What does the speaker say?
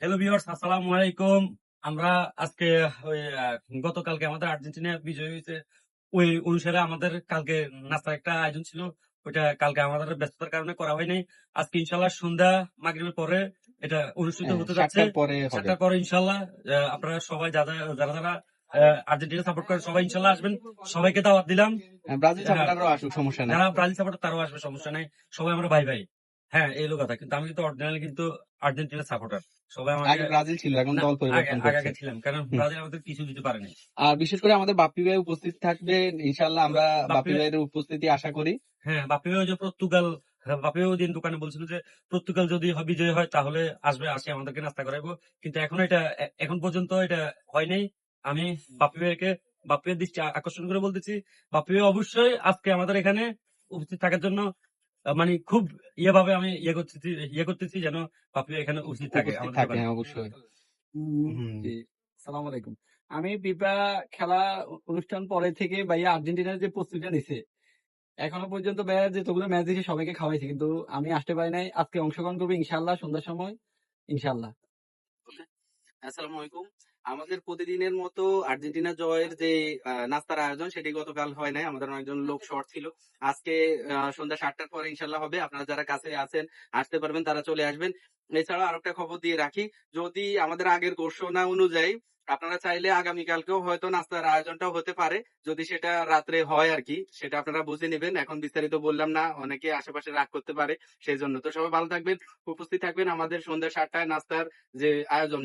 Hello viewers, আসসালামু আলাইকুম। আমরা আজকে ওই গতকালকে আমাদের আর্জেন্টিনা বিজয় হয়েছে। ওই অনুসারে আমাদের কালকে নাস্তার একটা আয়োজন ছিল। ওইটা কালকে আমাদের ব্যস্ততার কারণে করা হয় নাই। আজকে ইনশাল্লাহ সন্ধ্যা মাগরিবের পরে এটা অনুষ্ঠিত হ্যাঁ, হতে যাচ্ছে। 7টার পরে হবে। 7টার পরে ইনশাল্লাহ আপনারা সবাই যারা যারা যারা আর্জেন্টিনা সাপোর্ট করেন সবাই ইনশাল্লাহ আসবেন। সবাইকে দাওয়াত দিলাম। ব্রাজিল হ্যাঁ, সাপোর্টাররাও আসুক, সমস্যা নাই। যারা ব্রাজিল সাপোর্টার তারাও আসবে, সমস্যা নাই। সবাই আমরা ভাই ভাই। হ্যাঁ, এই হলো কথা। কিন্তু আমি কিন্তু অরিজিনালি কিন্তু আর্জেন্টিনা সাপোর্টার। সবাই আমাকে আগে ব্রাজিল ছিল, এখন না, দল আগে পরিবর্তন আগে করছে। আগে ছিলাম, কারণ হুম। ব্রাজিল আমাদের কিছু দিতে পারেনি। আর বিশেষ করে আমাদের বাপ্পি ভাই উপস্থিত থাকবেন ইনশাল্লাহ, আমরা বাপি, বাপ্পি ভাইয়ের উপস্থিতি আশা করি। হ্যাঁ বাপি যে পর্তুগাল, হ্যাঁ, বাপিও দিন দোকানে বলছিল যে পর্তুগাল যদি বিজয় হয় তাহলে আসবে, আসে আমাদেরকে নাস্তা করাইবো। কিন্তু এখন এটা এখন পর্যন্ত এটা হয় নাই। আমি বাপি ভাইকে, বাপি ভাইয়ের দৃষ্টি আকর্ষণ করে বলতেছি, বাপি ভাই অবশ্যই আজকে আমাদের এখানে উপস্থিত থাকার জন্য মানে খুব ভাবে আমি ইয়ে করতেছি যেন বাপি ভাই এখানে উপস্থিত থাকে উপস্থিত আমাদের থাকে, দোকানে। হ্যাঁ অবশ্যই। হুম। জি, সালাম আলাইকুম। আমি ফিফা খেলা অনুষ্ঠান পরে থেকে ভাইয়া আর্জেন্টিনার যে প্রস্তুতিটা নিছে, এখনো পর্যন্ত ভাইয়া যতগুলো ম্যাচ দিয়েছে সবাইকে খাওয়াইছে, কিন্তু আমি আসতে পারি নাই। আজকে অংশগ্রহণ করবো ইনশাল্লাহ সন্ধ্যার সময়, ইনশাল্লাহ। আসসালামু আলাইকুম। আমাদের প্রতিদিনের মতো আর্জেন্টিনা জয়ের যে নাস্তার আয়োজন, সেটি গতকাল হয় নাই, আমাদের অনেকজন লোক শর্ট ছিল। আজকে সন্ধ্যা 7টার পরে ইনশাল্লাহ হবে। আপনারা যারা কাছে আছেন, আসতে পারবেন, তারা চলে আসবেন। এছাড়া আরেকটা খবর দিয়ে রাখি, যদি আমাদের আগের ঘোষণা অনুযায়ী আপনারা চাইলে আগামীকালকেও হয়তো নাস্তার আয়োজনটাও হতে পারে, যদি সেটা রাত্রে হয় আর কি। সেটা আপনারা বুঝে নেবেন, এখন বিস্তারিত বললাম না, অনেকে আশেপাশে রাগ করতে পারে। সেই জন্য তো সবাই ভালো থাকবেন, উপস্থিত থাকবেন আমাদের সন্ধ্যা 7টায় নাস্তার যে আয়োজন।